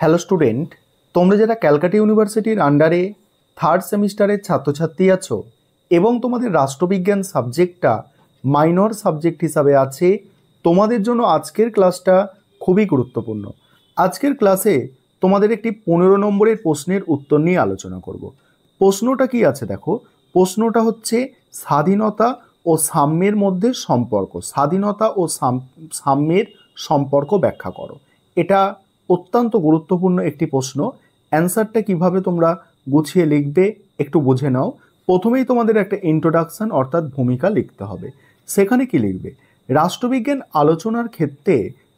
Hello student, তোমরা যারা ক্যালকাটা ইউনিভার্সিটির আন্ডারে থার্ড সেমিস্টারের ছাত্রছাত্রী আছো এবং তোমাদের রাষ্ট্রবিজ্ঞান সাবজেক্টটা মাইনর সাবজেক্ট হিসাবে আছে, তোমাদের জন্য আজকের ক্লাসটা খুবই গুরুত্বপূর্ণ। আজকের ক্লাসে তোমাদের একটি 15 নম্বরের প্রশ্নের উত্তর নিয়ে আলোচনা করব। প্রশ্নটা কি আছে দেখো, প্রশ্নটা হচ্ছে স্বাধীনতা ও সাম্যের মধ্যে সম্পর্ক। স্বাধীনতা ও সাম্যের সম্পর্ক ব্যাখ্যা করো। এটা অত্যন্ত গুরুত্বপূর্ণ একটি প্রশ্ন। অ্যান্সারটা কিভাবে তোমরা গুছিয়ে লিখবে একটু বুঝে নাও। প্রথমেই তোমাদের একটা ইন্ট্রোডাকশন অর্থাৎ ভূমিকা লিখতে হবে। সেখানে কি লিখবে? রাষ্ট্রবিজ্ঞান আলোচনার ক্ষেত্রে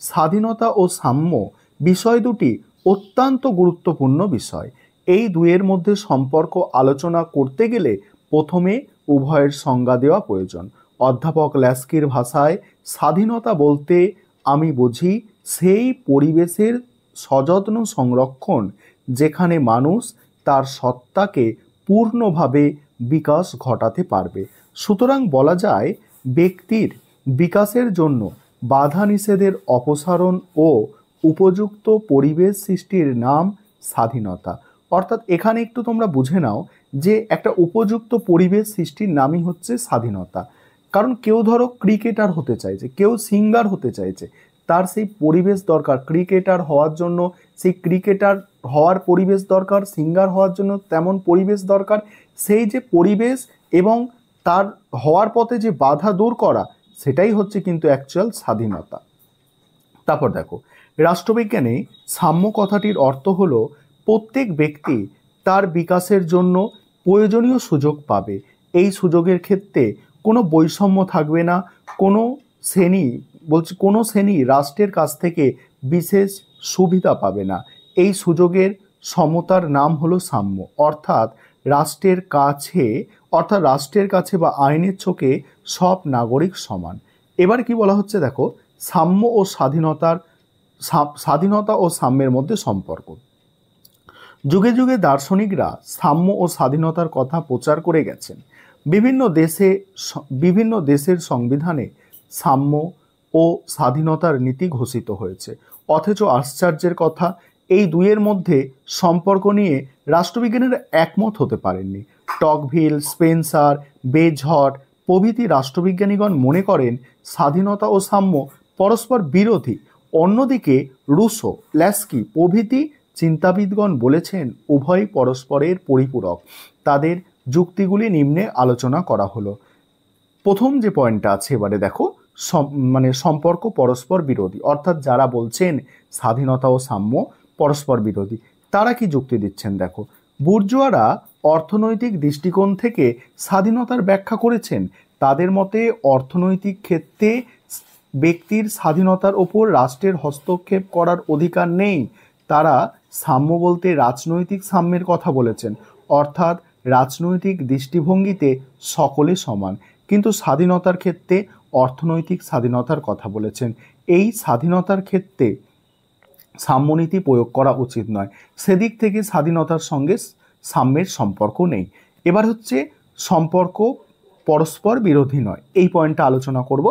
স্বাধীনতা ও সাম্য বিষয় দুটি অত্যন্ত গুরুত্বপূর্ণ বিষয়। এই দুয়ের মধ্যে সম্পর্ক আলোচনা করতে গেলে প্রথমে উভয়ের সংজ্ঞা দেওয়া প্রয়োজন। অধ্যাপক ল্যাস্কির ভাষায় স্বাধীনতা বলতে আমি বুঝি সেই পরিবেশের সযত্ন সংরক্ষণ যেখানে মানুষ তার সত্তাকে পূর্ণভাবে বিকাশ ঘটাতে পারবে। সুতরাং বলা যায় ব্যক্তির বিকাশের জন্য বাধা নিষেধের অপসারণ ও উপযুক্ত পরিবেশ সৃষ্টির নাম স্বাধীনতা। অর্থাৎ এখানে একটু তোমরা বুঝে নাও যে একটা উপযুক্ত পরিবেশ সৃষ্টির নামই হচ্ছে স্বাধীনতা। কারণ কেউ ধরো ক্রিকেটার হতে চাইছে, কেউ সিঙ্গার হতে চাইছে, তার সেই পরিবেশ দরকার। ক্রিকেটার হওয়ার জন্য সেই ক্রিকেটার হওয়ার পরিবেশ দরকার, সিঙ্গার হওয়ার জন্য তেমন পরিবেশ দরকার। সেই যে পরিবেশ এবং তার হওয়ার পথে যে বাধা দূর করা, সেটাই হচ্ছে কিন্তু অ্যাকচুয়াল স্বাধীনতা। তারপর দেখো, রাষ্ট্রবিজ্ঞানে সাম্য কথাটির অর্থ হলো প্রত্যেক ব্যক্তি তার বিকাশের জন্য প্রয়োজনীয় সুযোগ পাবে। এই সুযোগের ক্ষেত্রে কোনো বৈষম্য থাকবে না, কোনো শ্রেণী রাষ্ট্রের কাছ থেকে বিশেষ সুবিধা পাবে না। এই সুযোগের সমতার নাম হলো সাম্য। অর্থাৎ রাষ্ট্রের কাছে বা আইনের চোখে সব নাগরিক সমান। এবার কি বলা হচ্ছে দেখো, সাম্য ও স্বাধীনতা ও সাম্যের মধ্যে সম্পর্ক। যুগে যুগে দার্শনিকরা সাম্য ও স্বাধীনতার কথা প্রচার করে গেছেন। বিভিন্ন দেশের সংবিধানে সাম্য ও স্বাধীনতার নীতি ঘোষিত হয়েছে। অথচ আশ্চর্যের কথা, এই দুইয়ের মধ্যে সম্পর্ক নিয়ে রাষ্ট্রবিজ্ঞানীরা একমত হতে পারেননি। টকভিল, স্পেন্সার, বেজহট প্রভৃতি রাষ্ট্রবিজ্ঞানীগণ মনে করেন স্বাধীনতা ও সাম্য পরস্পর বিরোধী। অন্যদিকে রুসো, ল্যাস্কি প্রভৃতি চিন্তাবিদগণ বলেছেন উভয় পরস্পরের পরিপূরক। তাদের যুক্তিগুলি নিম্নে আলোচনা করা হলো। প্রথম যে পয়েন্টটা আছে এবারে দেখো, সম্পর্ক পরস্পর বিরোধী। অর্থাৎ যারা বলছেন স্বাধীনতা ও সাম্য পরস্পর বিরোধী, তারা কি যুক্তি দিচ্ছেন দেখো। বুর্জোয়ারা অর্থনৈতিক দৃষ্টিকোণ থেকে স্বাধীনতার ব্যাখ্যা করেছেন। তাদের মতে অর্থনৈতিক ক্ষেত্রে ব্যক্তির স্বাধীনতার ওপর রাষ্ট্রের হস্তক্ষেপ করার অধিকার নেই। তারা সাম্য বলতে রাজনৈতিক সাম্যের কথা বলেছেন। অর্থাৎ রাজনৈতিক দৃষ্টিভঙ্গিতে সকলে সমান, কিন্তু স্বাধীনতার ক্ষেত্রে অর্থনৈতিক স্বাধীনতার কথা বলেছেন। এই স্বাধীনতার ক্ষেত্রে সাম্যনীতি প্রয়োগ করা উচিত নয়। সেদিক থেকে স্বাধীনতার সঙ্গে সাম্যের সম্পর্ক নেই। এবার হচ্ছে সম্পর্ক পরস্পর বিরোধী নয়, এই পয়েন্টটা আলোচনা করব।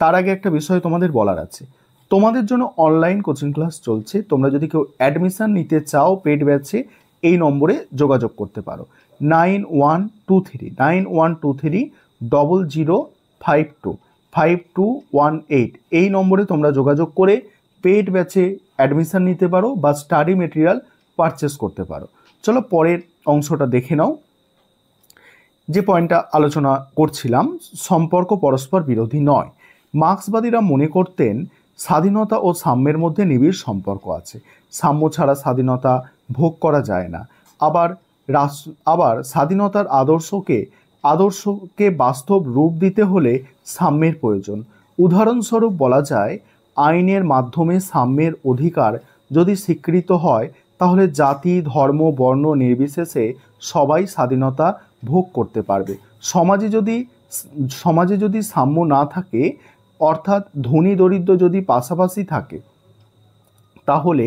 তার আগে একটা বিষয় তোমাদের বলার আছে। তোমাদের জন্য অনলাইন কোচিং ক্লাস চলছে। তোমরা যদি কেউ অ্যাডমিশন নিতে চাও পেড ব্যাচে, এই নম্বরে যোগাযোগ করতে পারো। 9123005218 এই নম্বরে তোমরা যোগাযোগ করে পেড ব্যাচে অ্যাডমিশন নিতে পারো বা স্টাডি মেটেরিয়াল পারচেস করতে পারো। চলো পরের অংশটা দেখে নাও। যে পয়েন্টটা আলোচনা করছিলাম, সম্পর্ক পরস্পর বিরোধী নয়। মার্ক্সবাদীরা মনে করতেন স্বাধীনতা ও সাম্যের মধ্যে নিবিড় সম্পর্ক আছে। সাম্য ছাড়া স্বাধীনতা ভোগ করা যায় না। আবার স্বাধীনতার আদর্শকে বাস্তব রূপ দিতে হলে সাম্যের প্রয়োজন। উদাহরণস্বরূপ বলা যায়, আইনের মাধ্যমে সাম্যের অধিকার যদি স্বীকৃত হয়, তাহলে জাতি, ধর্ম, বর্ণ নির্বিশেষে সবাই স্বাধীনতা ভোগ করতে পারবে। সমাজে যদি সাম্য না থাকে, অর্থাৎ ধনী দরিদ্র যদি পাশাপাশি থাকে, তাহলে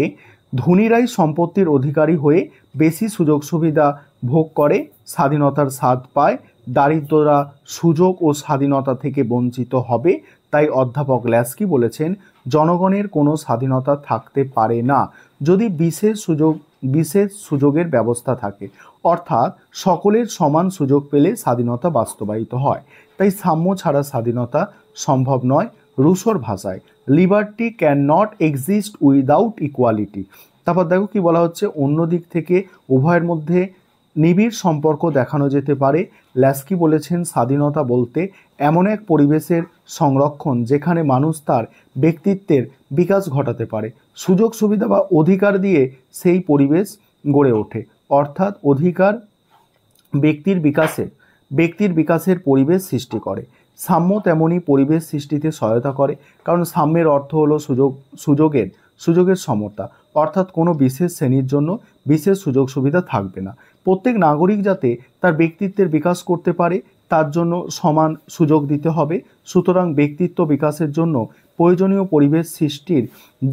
ধনীরাই সম্পত্তির অধিকারী হয়ে বেশি সুযোগ সুবিধা ভোগ করে, স্বাধীনতার স্বাদ পায়। দারিদ্ররা সুযোগ ও স্বাধীনতা থেকে বঞ্চিত হবে। তাই অধ্যাপক ল্যাস্কি বলেছেন জনগণের কোনো স্বাধীনতা থাকতে পারে না। যদি বিশেষ সুযোগের ব্যবস্থা থাকে, অর্থাৎ সকলের সমান সুযোগ পেলে স্বাধীনতা বাস্তবায়িত হয়। তাই সাম্য ছাড়া স্বাধীনতা সম্ভব নয়। রুশোর ভাষায় liberty can not exist without equality. তারপর দেখো কি বলা হচ্ছে, অন্য দিক থেকে উভয়ের মধ্যে নিবিড় সম্পর্ক দেখানো যেতে পারে। ল্যাস্কি বলেছেন স্বাধীনতা বলতে এমন এক পরিবেশের সংরক্ষণ যেখানে মানুষ তার ব্যক্তিত্বের বিকাশ ঘটাতে পারে। সুযোগ সুবিধা বা অধিকার দিয়ে সেই পরিবেশ গড়ে ওঠে। অর্থাৎ অধিকার ব্যক্তির বিকাশের পরিবেশ সৃষ্টি করে। সাম্য তেমনই পরিবেশ সৃষ্টিতে সহায়তা করে, কারণ সাম্যের অর্থ হলো সুযোগের সমতা, অর্থাৎ কোনো বিশেষ শ্রেণীর জন্য বিশেষ সুযোগ সুবিধা থাকবে না। প্রত্যেক নাগরিক যাতে তার ব্যক্তিত্বের বিকাশ করতে পারে তার জন্য সমান সুযোগ দিতে হবে। সুতরাং ব্যক্তিত্ব বিকাশের জন্য প্রয়োজনীয় পরিবেশ সৃষ্টির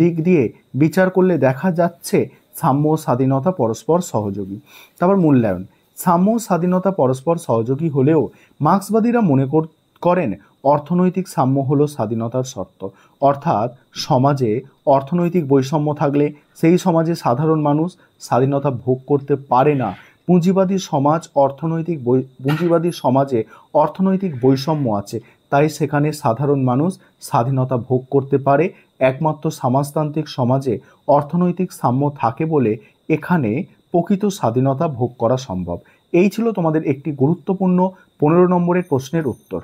দিক দিয়ে বিচার করলে দেখা যাচ্ছে সাম্য ও স্বাধীনতা পরস্পর সহযোগী। তারপর মূল্যায়ন। সাম্য ও স্বাধীনতা পরস্পর সহযোগী হলেও মার্ক্সবাদীরা মনে করেন অর্থনৈতিক সাম্য হলো স্বাধীনতার শর্ত। অর্থাৎ সমাজে অর্থনৈতিক বৈষম্য থাকলে সেই সমাজে সাধারণ মানুষ স্বাধীনতা ভোগ করতে পারে না। পুঁজিবাদী সমাজে অর্থনৈতিক বৈষম্য আছে, তাই সেখানে সাধারণ মানুষ স্বাধীনতা ভোগ করতে পারে। একমাত্র সমাজতান্ত্রিক সমাজে অর্থনৈতিক সাম্য থাকে বলে এখানে প্রকৃত স্বাধীনতা ভোগ করা সম্ভব। এই ছিল তোমাদের একটি গুরুত্বপূর্ণ 15 নম্বরের প্রশ্নের উত্তর।